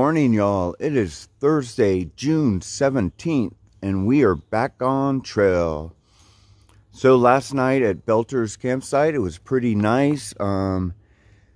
morning, y'all. It is Thursday, June 17th, and we are back on trail. So last night at Belter's campsite, it was pretty nice. We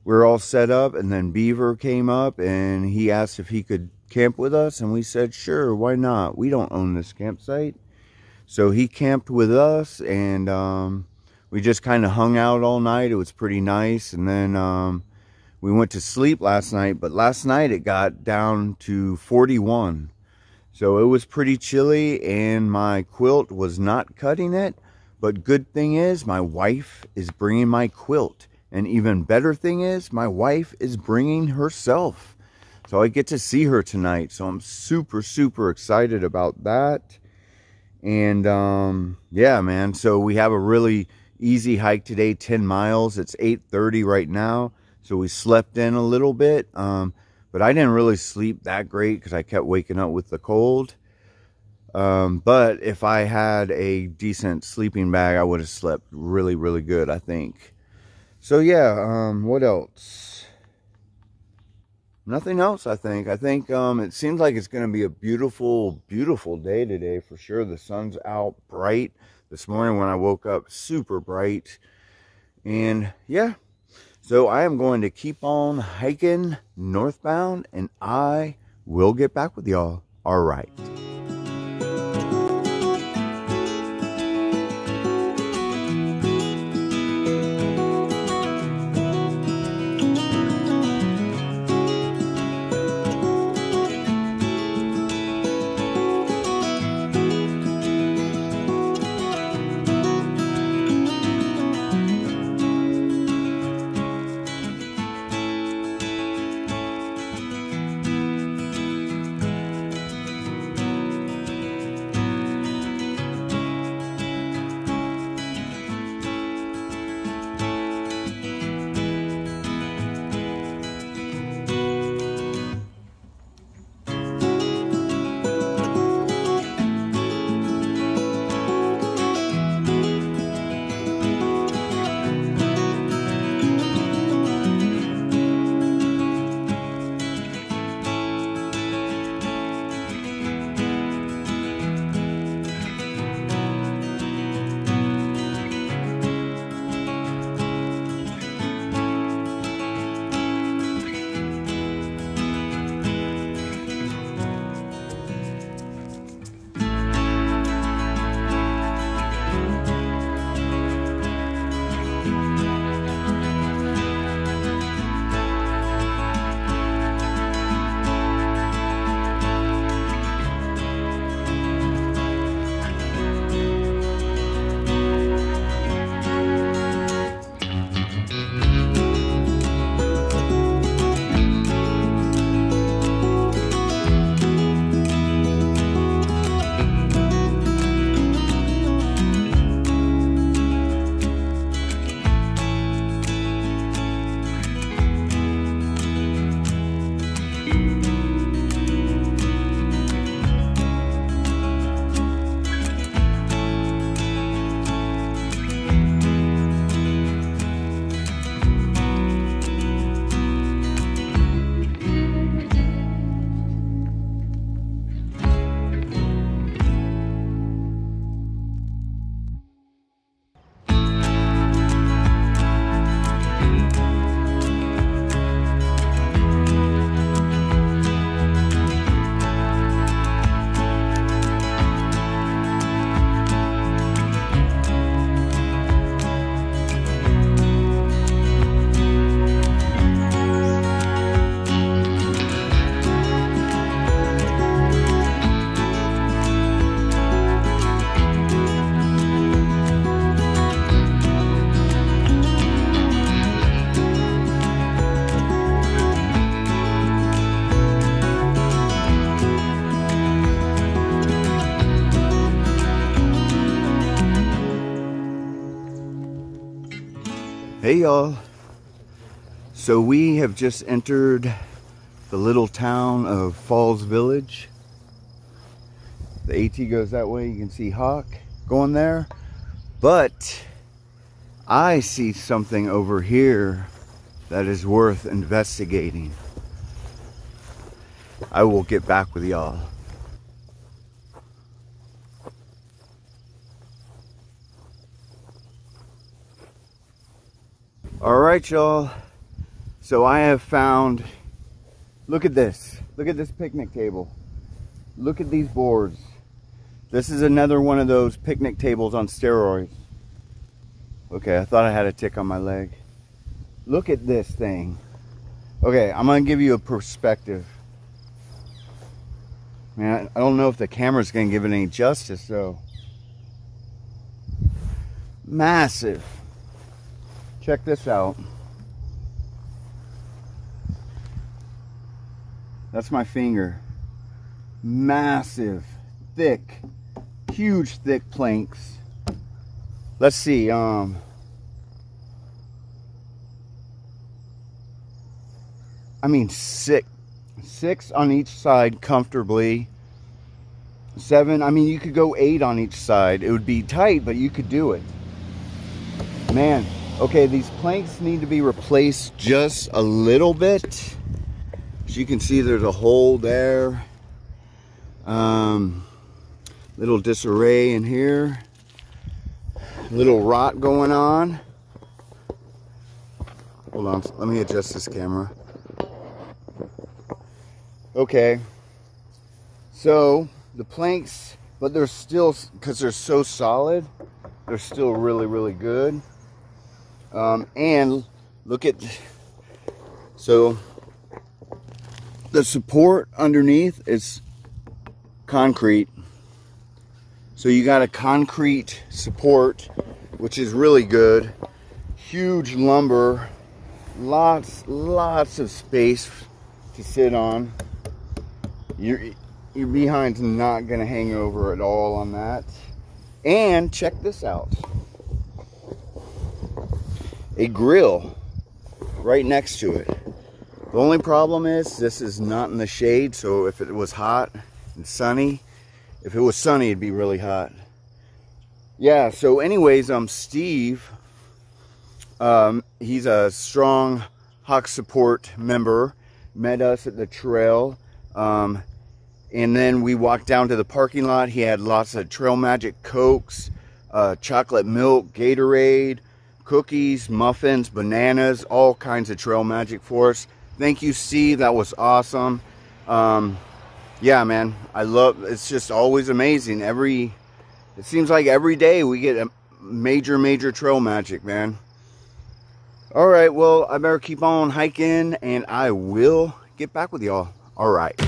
were all set up, and then Beaver came up, and he asked if he could camp with us, and we said, sure, why not? We don't own this campsite. So he camped with us, and we just kind of hung out all night. It was pretty nice, and then we went to sleep last night, but last night it got down to 41. So it was pretty chilly, and my quilt was not cutting it. But good thing is, my wife is bringing my quilt. And even better thing is, my wife is bringing herself. So I get to see her tonight. So I'm super, super excited about that. And yeah, man. So we have a really easy hike today, 10 miles. It's 8:30 right now. So we slept in a little bit, but I didn't really sleep that great because I kept waking up with the cold. But if I had a decent sleeping bag, I would have slept really, really good, I think. So yeah, what else? Nothing else, I think. I think it seems like it's going to be a beautiful, beautiful day today for sure. The sun's out bright. This morning when I woke up, super bright. And yeah. So I am going to keep on hiking northbound, and I will get back with y'all. All right. Hey y'all, so we have just entered the little town of Falls Village. The AT goes that way, you can see Hawk going there. But I see something over here that is worth investigating. I will get back with y'all. All right, y'all. So I have found, look at this. Look at this picnic table. Look at these boards. This is another one of those picnic tables on steroids. Okay, I thought I had a tick on my leg. Look at this thing. Okay, I'm gonna give you a perspective. Man, I don't know if the camera's gonna give it any justice though. Massive. Check this out. That's my finger. Massive, thick, huge thick planks. Let's see, I mean six on each side comfortably. 7, I mean you could go 8 on each side. It would be tight, but you could do it. Man, okay, these planks need to be replaced just a little bit. As you can see, there's a hole there. Little disarray in here. Little rot going on. Hold on, let me adjust this camera. Okay, so the planks, but they're still, because they're so solid, they're still really, really good. And look at, so the support underneath is concrete. So you got a concrete support, which is really good. Huge lumber, lots of space to sit on. Your behind's not gonna hang over at all on that. And check this out. A grill right next to it. The only problem is this is not in the shade, so if it was hot and sunny, if it was sunny, it'd be really hot. Yeah, so anyways, Steve, he's a strong Hawk Support member, met us at the trail, and then we walked down to the parking lot. He had lots of Trail Magic Cokes, chocolate milk, Gatorade, cookies, muffins, bananas, all kinds of Trail Magic for us. Thank you, Steve. That was awesome. Yeah, man, I love, it's just always amazing. It seems like every day we get a major Trail Magic, man. All right, well, I better keep on hiking and I will get back with y'all. All right.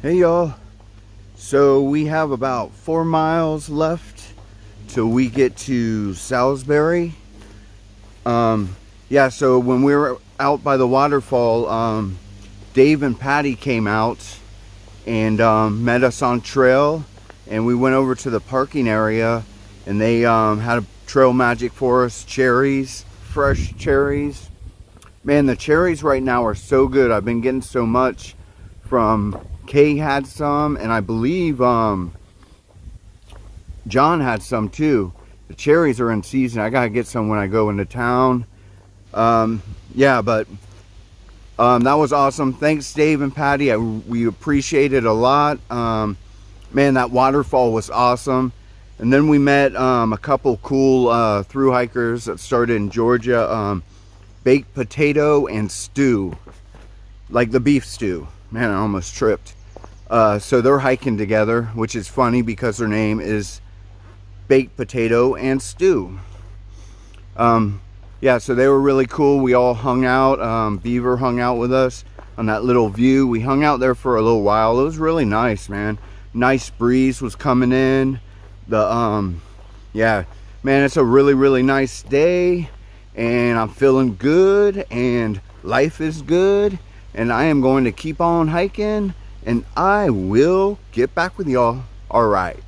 Hey y'all, so we have about 4 miles left till we get to Salisbury. Yeah, so when we were out by the waterfall, Dave and Patty came out and met us on trail, and we went over to the parking area, and they had a trail magic for us, cherries, fresh cherries. Man, the cherries right now are so good. I've been getting so much from Kay had some, and I believe John had some too. The cherries are in season. I gotta get some when I go into town. Yeah, but that was awesome. Thanks, Dave and Patty. We appreciate it a lot. Man, that waterfall was awesome. And then we met a couple cool thru hikers that started in Georgia. Baked potato and stew, like the beef stew. Man, I almost tripped. So they're hiking together, which is funny because their name is Baked Potato and Stew. Yeah, so they were really cool. We all hung out. Beaver hung out with us on that little view. We hung out there for a little while. It was really nice, man. Nice breeze was coming in. Yeah, man, it's a really nice day, and I'm feeling good, and life is good, and I am going to keep on hiking, and I will get back with y'all. All right.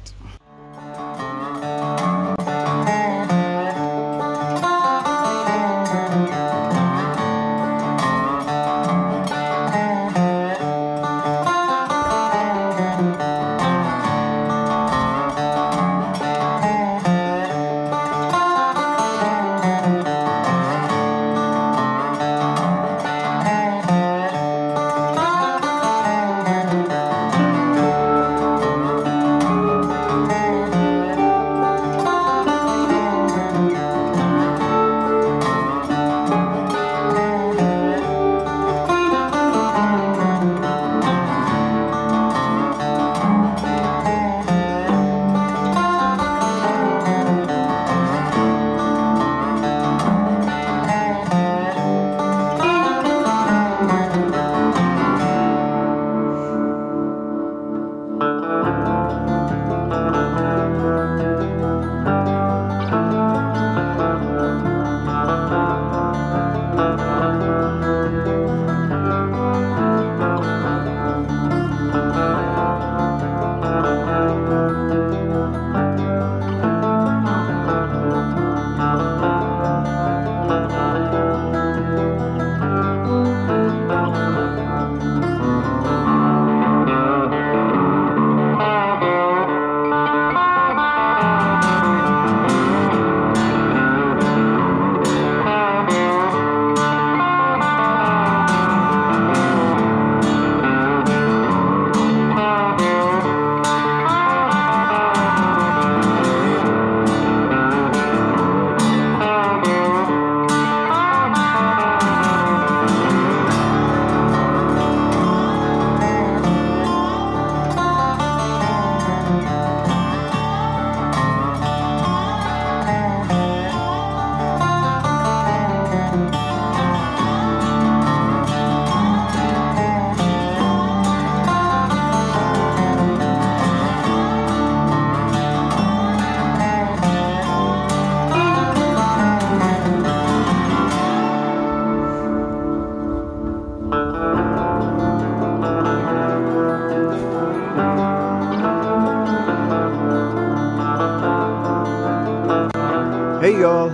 Hey y'all,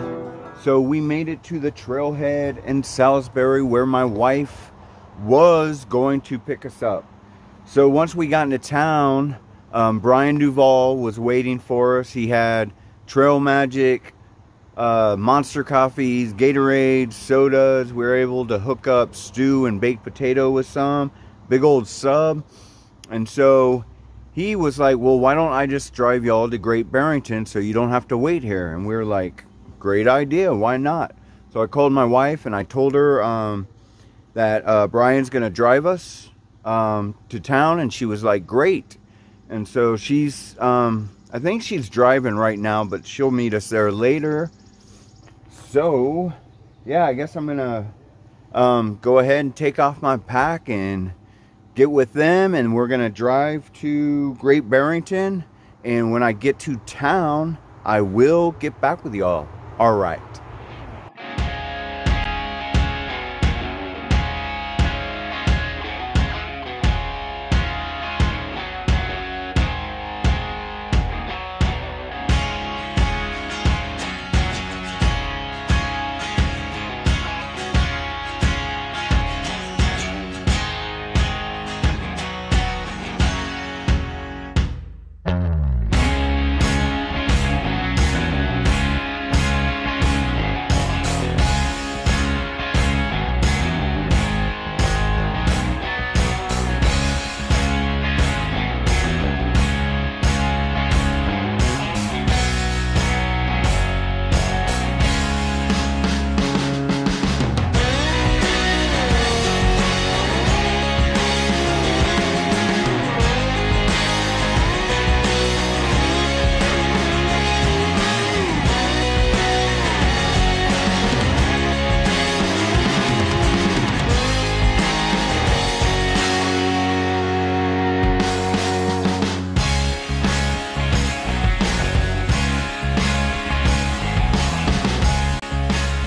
so we made it to the trailhead in Salisbury where my wife was going to pick us up. So once we got into town, Brian Duvall was waiting for us. He had Trail Magic, Monster coffees, Gatorades, sodas. We were able to hook up stew and baked potato with some big old sub. And so he was like, well, why don't I just drive y'all to Great Barrington so you don't have to wait here? And we were like, great idea, why not? So I called my wife and I told her that Brian's gonna drive us to town, and she was like, great. And so she's I think she's driving right now, but she'll meet us there later. So yeah, I guess I'm gonna go ahead and take off my pack and get with them, and we're gonna drive to Great Barrington. And when I get to town, I will get back with y'all. All right.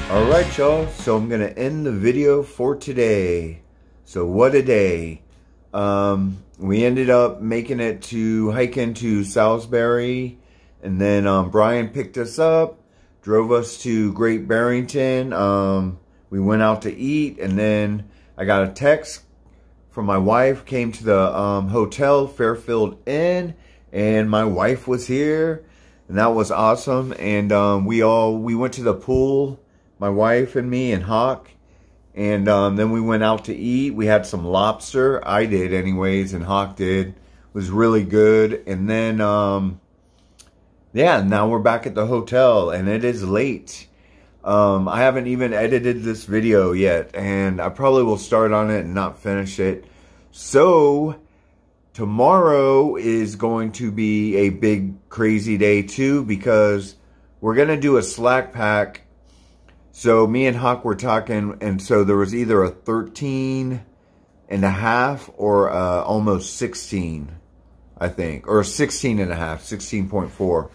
Alright y'all, so I'm going to end the video for today. So what a day. We ended up making it to hiking to Salisbury, and then Brian picked us up, drove us to Great Barrington. We went out to eat, and then I got a text from my wife, came to the hotel, Fairfield Inn, and my wife was here, and that was awesome. And we went to the pool, my wife and me and Hawk, and then we went out to eat. We had some lobster. I did anyways, and Hawk did. It was really good. And then, yeah, now we're back at the hotel, and it is late. I haven't even edited this video yet, and I probably will start on it and not finish it. So, tomorrow is going to be a big, crazy day too, because we're going to do a slack pack. So me and Hawk were talking, and so there was either a 13.5 or almost 16, I think, or 16.5, 16.4.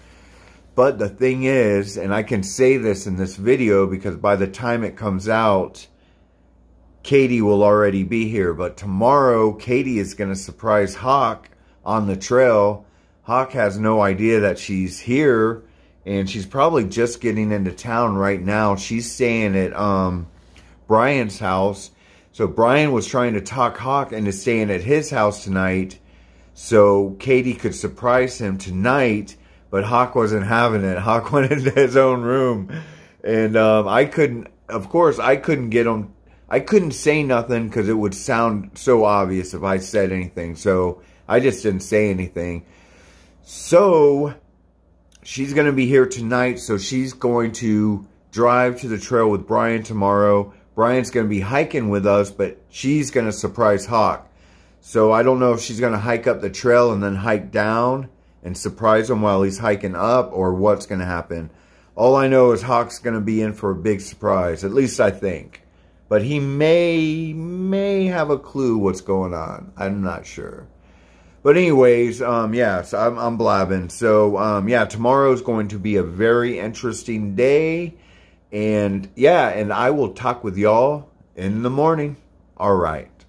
But the thing is, and I can say this in this video because by the time it comes out, Katie will already be here. But tomorrow, Katie is going to surprise Hawk on the trail. Hawk has no idea that she's here. And she's probably just getting into town right now. She's staying at Brian's house. So Brian was trying to talk Hawk into staying at his house tonight, so Katie could surprise him tonight. But Hawk wasn't having it. Hawk went into his own room. And I couldn't, of course, I couldn't get him. I couldn't say nothing because it would sound so obvious if I said anything. So I just didn't say anything. So she's going to be here tonight, so she's going to drive to the trail with Brian tomorrow. Brian's going to be hiking with us, but she's going to surprise Hawk. So I don't know if she's going to hike up the trail and then hike down and surprise him while he's hiking up, or what's going to happen. All I know is Hawk's going to be in for a big surprise, at least I think. But he may have a clue what's going on. I'm not sure. But anyways, yeah, so I'm blabbing. So, yeah, tomorrow's going to be a very interesting day. And, yeah, and I will talk with y'all in the morning. All right.